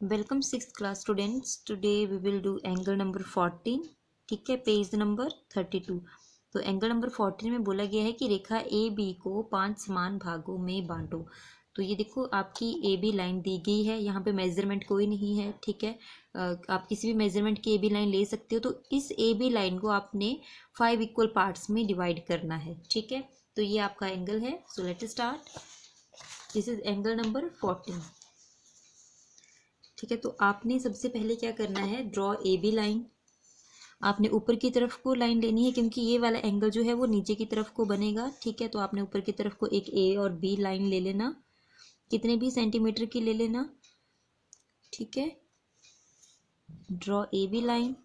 Welcome six class students. Today we will do angle number 14। ठीक है, page number 32। तो angle number 14 में बोला गया है कि रेखा ए बी को 5 समान भागों में बांटो। तो ये देखो आपकी ए बी लाइन दी गई है, यहाँ पे मेजरमेंट कोई नहीं है। ठीक है, आप किसी भी मेजरमेंट की ए बी लाइन ले सकते हो। तो इस ए बी लाइन को आपने 5 इक्वल पार्ट्स में डिवाइड करना है। ठीक है, तो ये आपका एंगल है। So let start. This is angle number 14। ठीक है, तो आपने सबसे पहले क्या करना है, ड्रॉ ए बी लाइन। आपने ऊपर की तरफ को लाइन लेनी है क्योंकि ये वाला एंगल जो है वो नीचे की तरफ को बनेगा। ठीक है, तो आपने ऊपर की तरफ को एक ए और बी लाइन ले लेना, कितने भी सेंटीमीटर की ले लेना। ठीक है, ड्रॉ ए बी लाइन।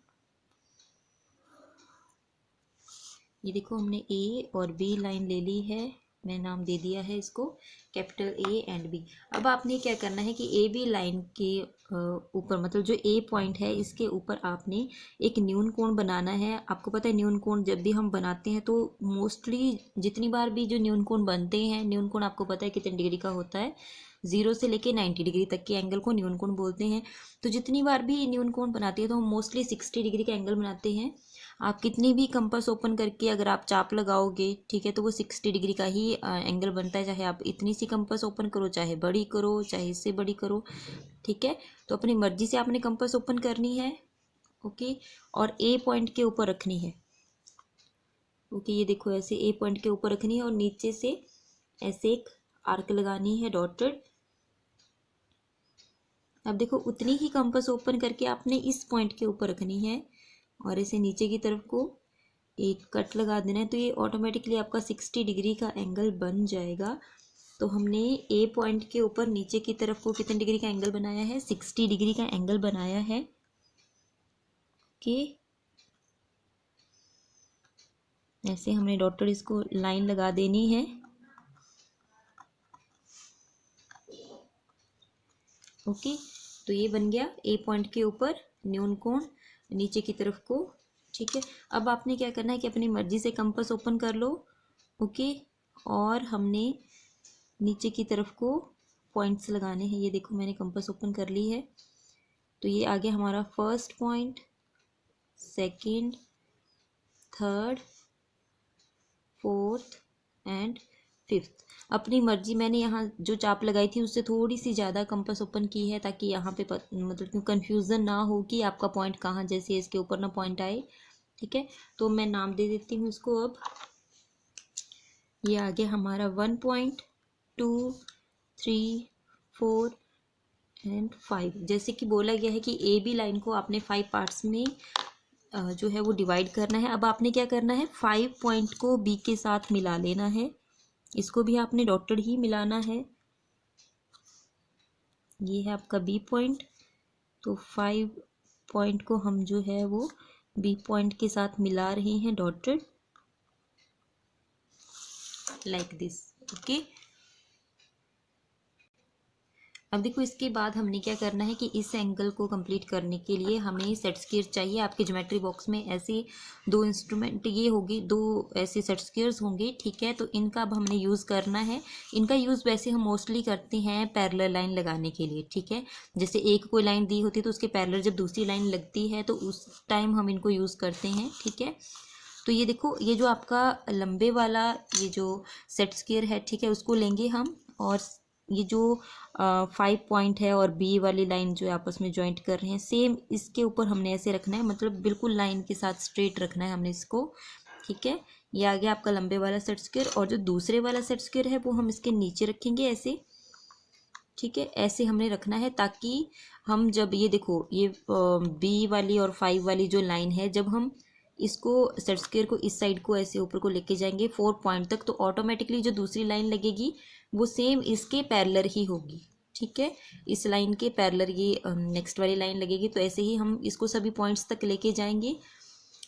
ये देखो हमने ए और बी लाइन ले ली है, मैं नाम दे दिया है इसको कैपिटल ए एंड बी। अब आपने क्या करना है कि ए बी लाइन के ऊपर, मतलब जो ए पॉइंट है इसके ऊपर आपने एक न्यून कोण बनाना है। आपको पता है न्यून कोण जब भी हम बनाते हैं तो मोस्टली जितनी बार भी जो न्यून कोण बनते हैं, न्यून कोण आपको पता है कितने डिग्री का होता है, 0 से लेके 90 डिग्री तक के एंगल को न्यून कोण बोलते हैं। तो जितनी बार भी न्यून कोण बनाते हैं तो हम मोस्टली 60 डिग्री का एंगल बनाते हैं। आप कितनी भी कंपास ओपन करके अगर आप चाप लगाओगे, ठीक है, तो वो 60 डिग्री का ही एंगल बनता है। चाहे आप इतनी सी कंपास ओपन करो, चाहे बड़ी करो, चाहे इससे बड़ी करो। ठीक है, तो अपनी मर्जी से आपने कंपास ओपन करनी है। ओके, और ए पॉइंट के ऊपर रखनी है। ओके, ये देखो ऐसे ए पॉइंट के ऊपर रखनी है और नीचे से ऐसे एक आर्क लगानी है डॉटेड। अब देखो उतनी ही कंपास ओपन करके आपने इस पॉइंट के ऊपर रखनी है और इसे नीचे की तरफ को एक कट लगा देना है। तो ये ऑटोमेटिकली आपका 60 डिग्री का एंगल बन जाएगा। तो हमने ए पॉइंट के ऊपर नीचे की तरफ को कितने डिग्री का एंगल बनाया है, 60 डिग्री का एंगल बनाया है। ओके, ऐसे हमने डॉटेड इसको लाइन लगा देनी है। ओके, तो ये बन गया ए पॉइंट के ऊपर न्यून कोण नीचे की तरफ को। ठीक है, अब आपने क्या करना है कि अपनी मर्जी से कंपास ओपन कर लो। ओके, और हमने नीचे की तरफ को पॉइंट्स लगाने हैं। ये देखो मैंने कंपास ओपन कर ली है। तो ये आ गया हमारा first point, second, third, fourth and fifth. अपनी मर्जी, मैंने यहाँ जो चाप लगाई थी उससे थोड़ी सी ज़्यादा कंपास ओपन की है ताकि यहाँ पे मतलब क्यों कन्फ्यूज़न ना हो कि आपका पॉइंट कहाँ, जैसे इसके ऊपर ना पॉइंट आए। ठीक है, तो मैं नाम दे देती हूँ इसको। अब ये आ गया हमारा 1 पॉइंट, 2, 3, 4 एंड 5। जैसे कि बोला गया है कि ए बी लाइन को आपने 5 पार्ट्स में जो है वो डिवाइड करना है। अब आपने क्या करना है, 5 पॉइंट को बी के साथ मिला लेना है। इसको भी आपने डॉटेड ही मिलाना है। ये है आपका बी पॉइंट। तो 5 पॉइंट को हम जो है वो बी पॉइंट के साथ मिला रहे हैं डॉटेड, लाइक दिस। ओके, अब देखो इसके बाद हमने क्या करना है कि इस एंगल को कंप्लीट करने के लिए हमें सेट स्क्वायर चाहिए। आपके ज्योमेट्री बॉक्स में ऐसे दो इंस्ट्रूमेंट ये होगी, दो ऐसे सेट स्क्वायर्स होंगे। ठीक है, तो इनका अब हमने यूज़ करना है। इनका यूज़ वैसे हम मोस्टली करते हैं पैरेलल लाइन लगाने के लिए। ठीक है, जैसे एक कोई लाइन दी होती है तो उसके पैरेलल जब दूसरी लाइन लगती है तो उस टाइम हम इनको यूज़ करते हैं। ठीक है, तो ये देखो ये जो आपका लंबे वाला ये जो सेट स्क्वायर है, ठीक है, उसको लेंगे हम। और ये जो 5 पॉइंट है और बी वाली लाइन जो आपस में ज्वाइंट कर रहे हैं, सेम इसके ऊपर हमने ऐसे रखना है, मतलब बिल्कुल लाइन के साथ स्ट्रेट रखना है हमने इसको। ठीक है, ये आ गया आपका लंबे वाला सेट स्क्वायर। और जो दूसरे वाला सेट स्क्वायर है वो हम इसके नीचे रखेंगे ऐसे। ठीक है, ऐसे हमने रखना है ताकि हम जब ये देखो ये बी वाली और 5 वाली जो लाइन है, जब हम इसको सेट स्क्वायर को इस साइड को ऐसे ऊपर को लेके जाएंगे 4 पॉइंट तक, तो ऑटोमेटिकली जो दूसरी लाइन लगेगी वो सेम इसके पैरेलल ही होगी। ठीक है, इस लाइन के पैरेलल ये नेक्स्ट वाली लाइन लगेगी। तो ऐसे ही हम इसको सभी पॉइंट्स तक लेके जाएंगे।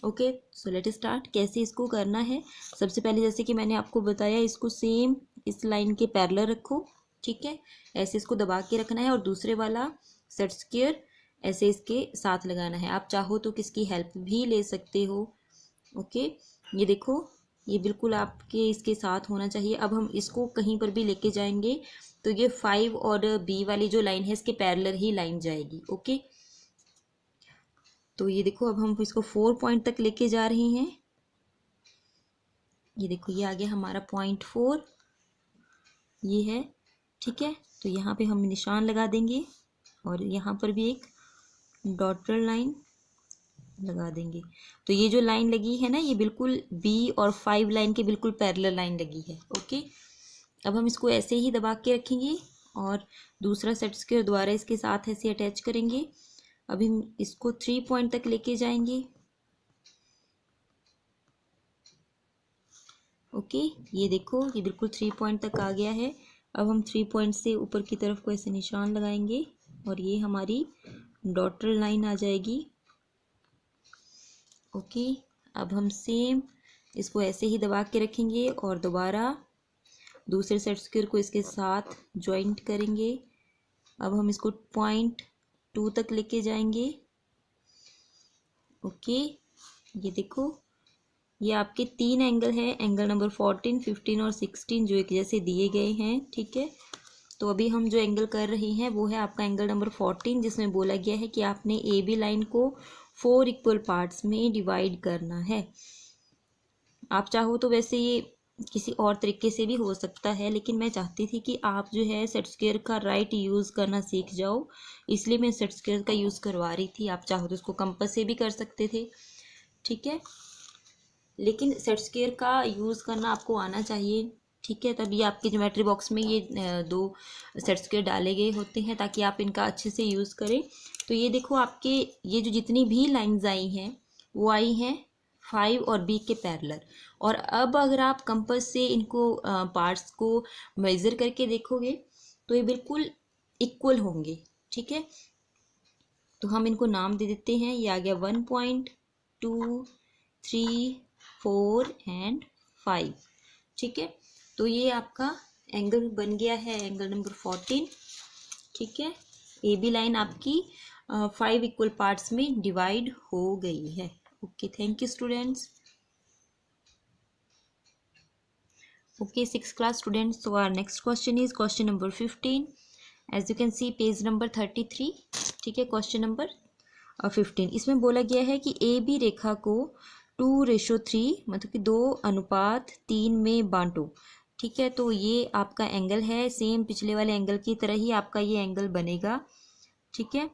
Okay, so let start. कैसे इसको करना है, सबसे पहले जैसे कि मैंने आपको बताया, इसको सेम इस लाइन के पैरेलल रखो। ठीक है, ऐसे इसको दबा के रखना है और दूसरे वाला सेट स्क्वायर ऐसे इसके साथ लगाना है। आप चाहो तो किसकी हेल्प भी ले सकते हो। ओके, ये देखो ये बिल्कुल आपके इसके साथ होना चाहिए। अब हम इसको कहीं पर भी लेके जाएंगे तो ये 5 और बी वाली जो लाइन है इसके पैरेलल ही लाइन जाएगी। ओके, तो ये देखो अब हम इसको 4 पॉइंट तक लेके जा रहे हैं। ये देखो ये आ गया हमारा पॉइंट 4, ये है। ठीक है, तो यहाँ पे हम निशान लगा देंगे और यहाँ पर भी एक डॉटेड लाइन लगा देंगे। तो ये जो लाइन लगी है ना, ये बिल्कुल बी और 5 लाइन के बिल्कुल पैरेलल लाइन लगी है। ओके, अब हम इसको ऐसे ही दबा के रखेंगे और दूसरा सेट स्क्वायर दोबारा इसके साथ ऐसे अटैच करेंगे। अभी हम इसको 3 पॉइंट तक लेके जाएंगे। ओके, ये देखो ये बिल्कुल 3 पॉइंट तक आ गया है। अब हम 3 पॉइंट से ऊपर की तरफ को ऐसे निशान लगाएंगे और ये हमारी डॉटेड लाइन आ जाएगी। ओके, अब हम सेम इसको ऐसे ही दबा के रखेंगे और दोबारा दूसरे सेट स्क्वायर को इसके साथ जॉइंट करेंगे। अब हम इसको पॉइंट 2 तक लेके जाएंगे। ओके, ये देखो ये आपके 3 एंगल है, एंगल नंबर 14, 15 और 16 जो एक जैसे दिए गए हैं। ठीक है, तो अभी हम जो एंगल कर रहे हैं वो है आपका एंगल नंबर 14, जिसमें बोला गया है कि आपने ए बी लाइन को 4 इक्वल पार्ट्स में डिवाइड करना है। आप चाहो तो वैसे ये किसी और तरीके से भी हो सकता है, लेकिन मैं चाहती थी कि आप जो है सेट स्क्वायर का राइट यूज़ करना सीख जाओ, इसलिए मैं सेट स्क्वायर का यूज़ करवा रही थी। आप चाहो तो इसको कंपास से भी कर सकते थे। ठीक है, लेकिन सेट स्क्वायर का यूज़ करना आपको आना चाहिए। ठीक है, तभी आपके ज्योमेट्री बॉक्स में ये 2 सेट स्क्वायर डाले गए होते हैं ताकि आप इनका अच्छे से यूज़ करें। तो ये देखो आपके ये जो जितनी भी लाइंस आई हैं वो आई हैं 5 और बी के पैरेलल। और अब अगर आप कंपास से इनको पार्ट्स को मेज़र करके देखोगे तो ये बिल्कुल इक्वल होंगे। ठीक है, तो हम इनको नाम दे देते हैं। ये आ गया 1 पॉइंट, 2, 3, 4 एंड 5। ठीक है, तो ये आपका एंगल बन गया है एंगल नंबर 14। ठीक है, ए बी लाइन आपकी 5 इक्वल पार्ट्स में डिवाइड हो गई है। Okay, thank you students. Okay, 6th class students, so our next question is question number 15. As you can see page number 33। ठीक है, क्वेश्चन नंबर 15 इसमें बोला गया है कि ए बी रेखा को 2:3 मतलब कि 2:3 में बांटो। ठीक है, तो ये आपका एंगल है, सेम पिछले वाले एंगल की तरह ही आपका ये एंगल बनेगा। ठीक है,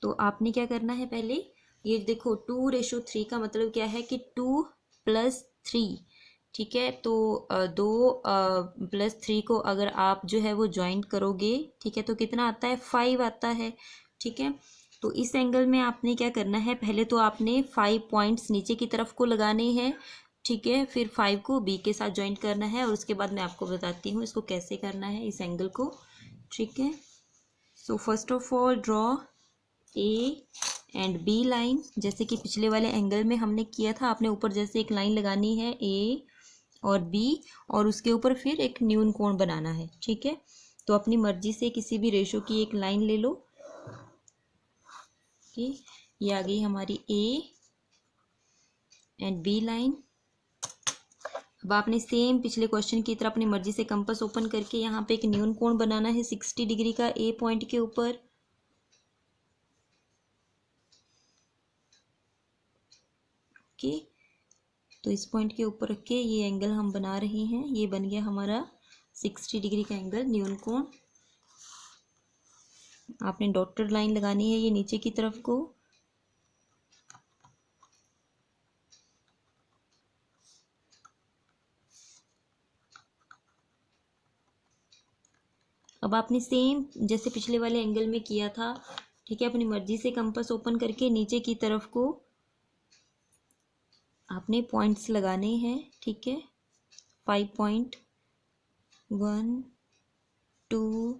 तो आपने क्या करना है, पहले ये देखो 2:3 का मतलब क्या है कि 2 + 3। ठीक है, तो 2 + 3 को अगर आप जो है वो ज्वाइंट करोगे, ठीक है, तो कितना आता है, 5 आता है। ठीक है, तो इस एंगल में आपने क्या करना है, पहले तो आपने 5 पॉइंट्स नीचे की तरफ को लगाने हैं। ठीक है, फिर 5 को बी के साथ ज्वाइंट करना है और उसके बाद मैं आपको बताती हूँ इसको कैसे करना है इस एंगल को। ठीक है, so first of all draw A and B line, जैसे कि पिछले वाले एंगल में हमने किया था। आपने ऊपर जैसे एक लाइन लगानी है ए और बी और उसके ऊपर फिर एक न्यून कोण बनाना है। ठीक है, तो अपनी मर्जी से किसी भी रेशो की एक लाइन ले लो। ये आ गई हमारी ए एंड बी लाइन। अब आपने सेम पिछले क्वेश्चन की तरह अपनी मर्जी से कंपास ओपन करके यहाँ पे एक न्यून कोण बनाना है 60 डिग्री का ए पॉइंट के ऊपर। ओके, तो इस पॉइंट के ऊपर रख के ये एंगल हम बना रहे हैं। ये बन गया हमारा 60 डिग्री का एंगल, न्यून कोण। आपने डॉटेड लाइन लगानी है ये नीचे की तरफ को। अब आपने सेम जैसे पिछले वाले एंगल में किया था, ठीक है, अपनी मर्जी से कंपास ओपन करके नीचे की तरफ को आपने पॉइंट्स लगाने हैं। ठीक है, 5 पॉइंट, 1, 2,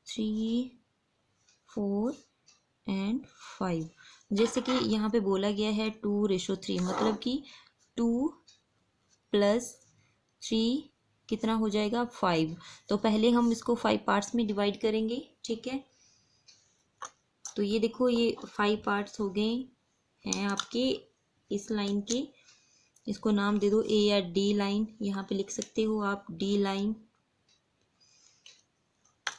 3, 4 एंड 5। जैसे कि यहाँ पे बोला गया है 2:3 मतलब कि 2 + 3 कितना हो जाएगा, 5। तो पहले हम इसको 5 पार्ट्स में डिवाइड करेंगे। ठीक है, तो ये देखो ये 5 पार्ट्स हो गए हैं आपके इस लाइन के। इसको नाम दे दो ए या डी लाइन, यहाँ पे लिख सकते हो आप डी लाइन।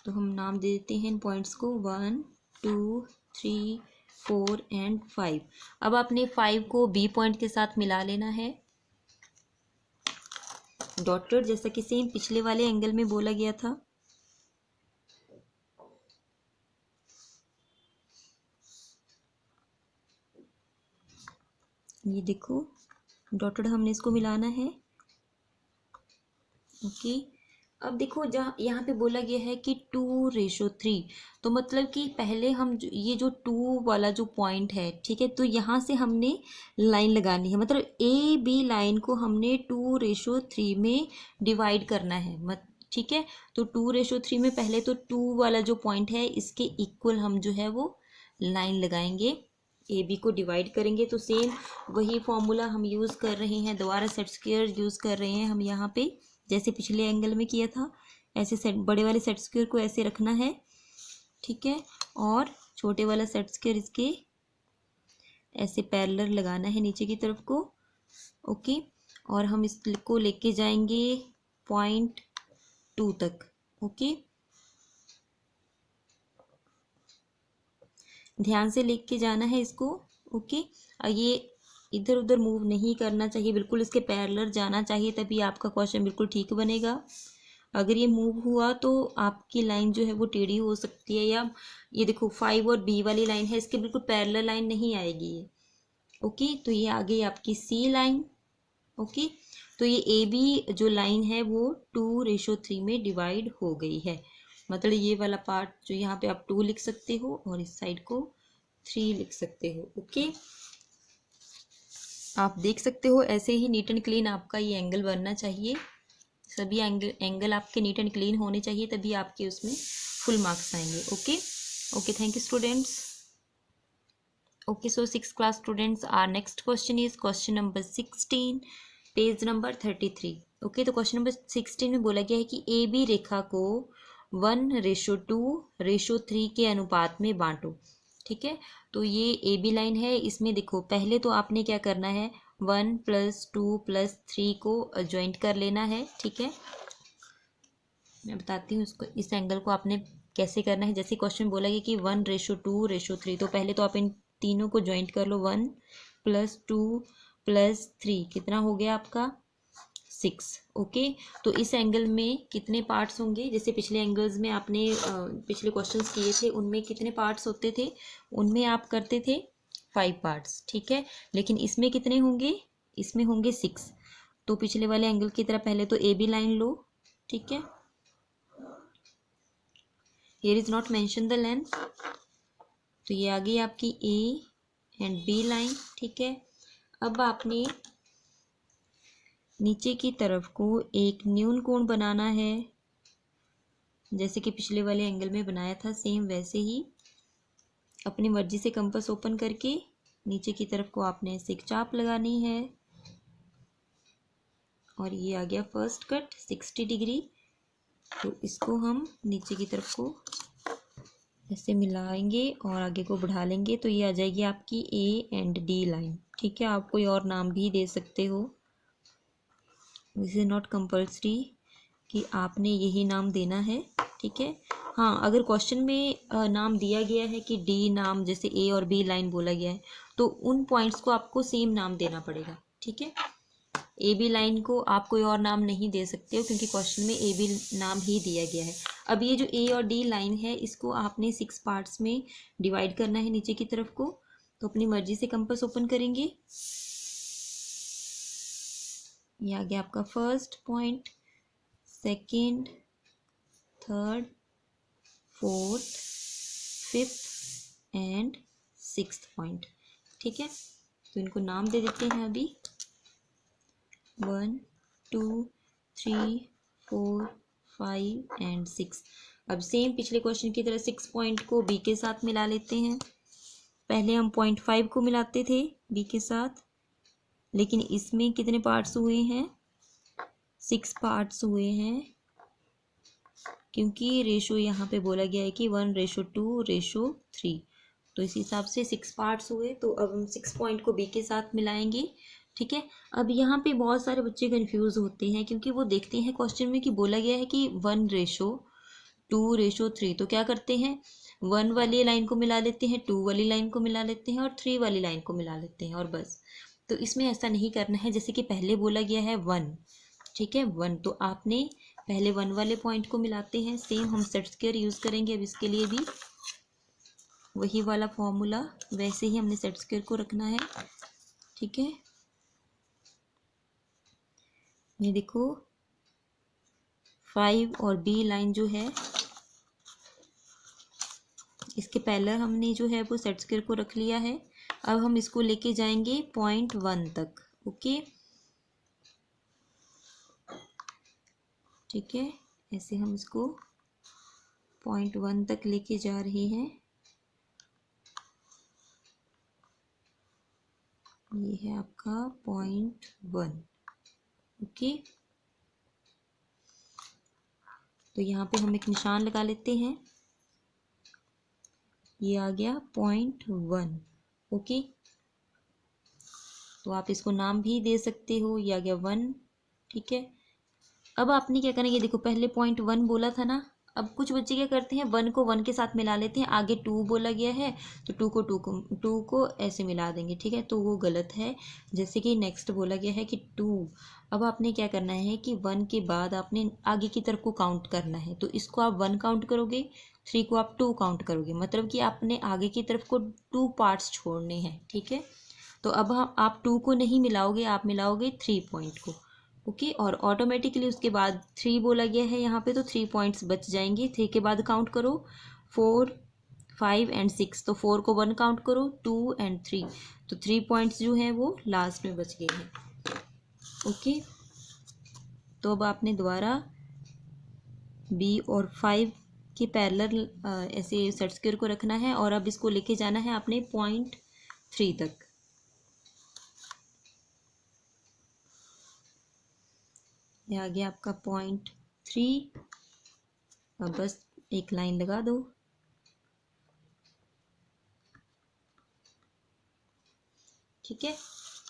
तो हम नाम दे देते हैं इन पॉइंट्स को 1 2 3 4 एंड 5। अब आपने 5 को बी पॉइंट के साथ मिला लेना है डॉटेड, जैसा कि सेम पिछले वाले एंगल में बोला गया था। ये देखो डॉटेड हमने इसको मिलाना है। ओके, अब देखो जहाँ यहाँ पे बोला गया है कि 2:3, तो मतलब कि पहले हम ये जो 2 वाला जो पॉइंट है, ठीक है, तो यहाँ से हमने लाइन लगानी है, मतलब ए बी लाइन को हमने 2:3 में डिवाइड करना है। ठीक है, तो 2:3 में पहले तो 2 वाला जो पॉइंट है इसके इक्वल हम जो है वो लाइन लगाएंगे, ए बी को डिवाइड करेंगे। तो सेम वही फॉर्मूला हम यूज़ कर रहे हैं, दोबारा सेट स्क्वायर यूज़ कर रहे हैं हम यहाँ पे, जैसे पिछले एंगल में किया था। ऐसे सेट बड़े वाले सेट स्क्वायर को ऐसे रखना है, ठीक है, और छोटे वाला सेट स्क्वायर इसके ऐसे पैरेलल लगाना है नीचे की तरफ को। ओके, और हम इसको लेके जाएंगे 0.2 तक। ओके, ध्यान से लेके जाना है इसको। ओके, और ये इधर उधर मूव नहीं करना चाहिए, बिल्कुल इसके पैरेलल जाना चाहिए, तभी आपका क्वेश्चन बिल्कुल ठीक बनेगा। अगर ये मूव हुआ तो आपकी लाइन जो है वो टेढ़ी हो सकती है, या ये देखो 5 और बी वाली लाइन है, इसके बिल्कुल पैरेलल लाइन नहीं आएगी ये। ओके, तो ये आ गई आपकी सी लाइन। ओके, तो ये ए बी जो लाइन है वो 2:3 में डिवाइड हो गई है, मतलब ये वाला पार्ट जो यहाँ पे आप 2 लिख सकते हो और इस साइड को 3 लिख सकते हो। ओके, आप देख सकते हो ऐसे ही नीट एंड क्लीन आपका ये एंगल बनना चाहिए। सभी एंगल आपके नीट एंड क्लीन होने चाहिए, तभी आपके उसमें फुल मार्क्स आएंगे। Okay okay, thank you students. Okay, so 6th class students, our next question is question number 16, page number 33। Okay, तो क्वेश्चन नंबर 16 में बोला गया है कि ए बी रेखा को 1:2:3 के अनुपात में बांटो। ठीक है, तो ये ए बी लाइन है, इसमें देखो पहले तो आपने क्या करना है, 1 + 2 + 3 को ज्वाइंट कर लेना है। ठीक है, मैं बताती हूँ इसको, इस एंगल को आपने कैसे करना है। जैसे क्वेश्चन बोला गया कि 1:2:3, तो पहले तो आप इन तीनों को ज्वाइंट कर लो। 1 + 2 + 3 कितना हो गया आपका 6। ओके, तो इस एंगल में कितने पार्ट्स होंगे, जैसे पिछले एंगल्स में आपने पिछले क्वेश्चंस किए थे उनमें कितने पार्ट्स होते थे, उनमें आप करते थे 5 पार्ट्स। ठीक है, लेकिन इसमें कितने होंगे, इसमें होंगे 6। तो पिछले वाले एंगल की तरह पहले तो ए बी लाइन लो। ठीक है, here is not mention the length, तो ये आ गई आपकी ए एंड बी लाइन। ठीक है, अब आपने नीचे की तरफ को एक न्यून कोण बनाना है, जैसे कि पिछले वाले एंगल में बनाया था, सेम वैसे ही अपनी मर्जी से कंपास ओपन करके नीचे की तरफ को आपने ऐसे एक चाप लगानी है, और ये आ गया फर्स्ट कट 60 डिग्री। तो इसको हम नीचे की तरफ को ऐसे मिलाएंगे और आगे को बढ़ा लेंगे, तो ये आ जाएगी आपकी ए एंड डी लाइन। ठीक है, आप कोई और नाम भी दे सकते हो, दिस इज नॉट कंपल्सरी कि आपने यही नाम देना है। ठीक है, हाँ, अगर क्वेश्चन में नाम दिया गया है कि डी नाम, जैसे ए और बी लाइन बोला गया है, तो उन पॉइंट्स को आपको सेम नाम देना पड़ेगा। ठीक है, ए बी लाइन को आप कोई और नाम नहीं दे सकते हो, क्योंकि क्वेश्चन में ए बी नाम ही दिया गया है। अब ये जो ए और डी लाइन है, इसको आपने 6 पार्ट्स में डिवाइड करना है नीचे की तरफ को, तो अपनी मर्जी से कंपास ओपन करेंगे। ये आ गया आपका first point, second, third, fourth, 5th and 6th point. ठीक है, तो इनको नाम दे देते हैं अभी 1 2 3 4 5 एंड 6। अब सेम पिछले क्वेश्चन की तरह 6 पॉइंट को बी के साथ मिला लेते हैं। पहले हम 0.5 को मिलाते थे बी के साथ, लेकिन इसमें कितने पार्ट्स हुए हैं, 6 पार्ट्स हुए हैं, क्योंकि रेशो यहाँ पे बोला गया है कि 1:2:3, तो इस हिसाब से 6 पार्ट्स हुए। तो अब हम 6 पॉइंट को बी के साथ मिलाएंगे। ठीक है, अब यहाँ पे बहुत सारे बच्चे कंफ्यूज होते हैं, क्योंकि वो देखते हैं क्वेश्चन में कि बोला गया है कि 1:2 2:3। तो क्या करते हैं, 1 वाली लाइन को मिला लेते हैं, 2 वाली लाइन को मिला लेते हैं और 3 वाली लाइन को मिला लेते हैं और बस। तो इसमें ऐसा नहीं करना है, जैसे कि पहले बोला गया है 1, ठीक है 1, तो आपने पहले 1 वाले पॉइंट को मिलाते हैं। सेम हम सेट स्क्वायर यूज़ करेंगे अब इसके लिए भी, वही वाला फॉर्मूला, वैसे ही हमने सेट स्क्वायर को रखना है, ठीक है। ये देखो 5 और बी लाइन जो है, इसके पहले हमने जो है वो सेट स्क्वायर को रख लिया है। अब हम इसको लेके जाएंगे 0.1 तक, ओके, ठीक है। ऐसे हम इसको 0.1 तक लेके जा रहे हैं। ये है आपका 0.1, ओके। तो यहाँ पे हम एक निशान लगा लेते हैं, ये आ गया 0.1, ओके। तो आप इसको नाम भी दे सकते हो, ये आ गया 1, ठीक है। अब आपने क्या करना है, ये देखो पहले 0.1 बोला था ना, अब कुछ बच्चे क्या करते हैं 1 को 1 के साथ मिला लेते हैं, आगे 2 बोला गया है तो 2 को ऐसे मिला देंगे, ठीक है, तो वो गलत है। जैसे कि नेक्स्ट बोला गया है कि 2, अब आपने क्या करना है कि 1 के बाद आपने आगे की तरफ को काउंट करना है, तो इसको आप 1 काउंट करोगे, 3 को आप 2 काउंट करोगे, मतलब कि आपने आगे की तरफ को 2 पार्ट्स छोड़ने हैं, ठीक है। तो अब आप 2 को नहीं मिलाओगे, आप मिलाओगे 3 पॉइंट को, ओके। और ऑटोमेटिकली उसके बाद 3 बोला गया है यहाँ पे, तो 3 पॉइंट्स बच जाएंगे। 3 के बाद काउंट करो 4, 5 एंड 6, तो 4 को 1 काउंट करो, 2 एंड 3, तो 3 पॉइंट्स जो हैं वो लास्ट में बच गए हैं, ओके। तो अब आपने दोबारा बी और 5 के पैरेलल ऐसे सेट स्क्वायर को रखना है और अब इसको लेके जाना है आपने 0.3 तक। ये आ गया आपका 0.3। अब बस एक लाइन लगा दो, ठीक है।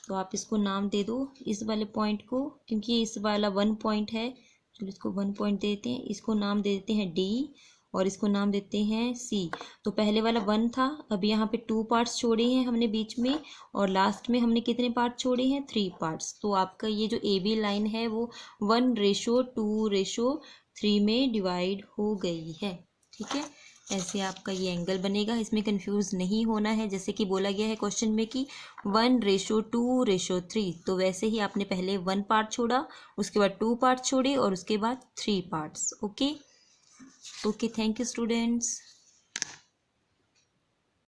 तो आप इसको नाम दे दो इस वाले पॉइंट को, क्योंकि इस वाला 1 पॉइंट है, चलो इसको 1 पॉइंट देते हैं, इसको नाम दे देते हैं डी और इसको नाम देते हैं सी। तो पहले वाला 1 था, अब यहाँ पे 2 पार्ट्स छोड़े हैं हमने बीच में, और लास्ट में हमने कितने पार्ट छोड़े हैं, 3 पार्ट्स। तो आपका ये जो ए बी लाइन है वो 1:2:3 में डिवाइड हो गई है, ठीक है। ऐसे आपका ये एंगल बनेगा, इसमें कंफ्यूज नहीं होना है। जैसे कि बोला गया है क्वेश्चन में कि 1:2:3, तो वैसे ही आपने पहले 1 पार्ट छोड़ा, उसके बाद 2 पार्ट छोड़े और उसके बाद 3 parts, okay. Okay, thank you students.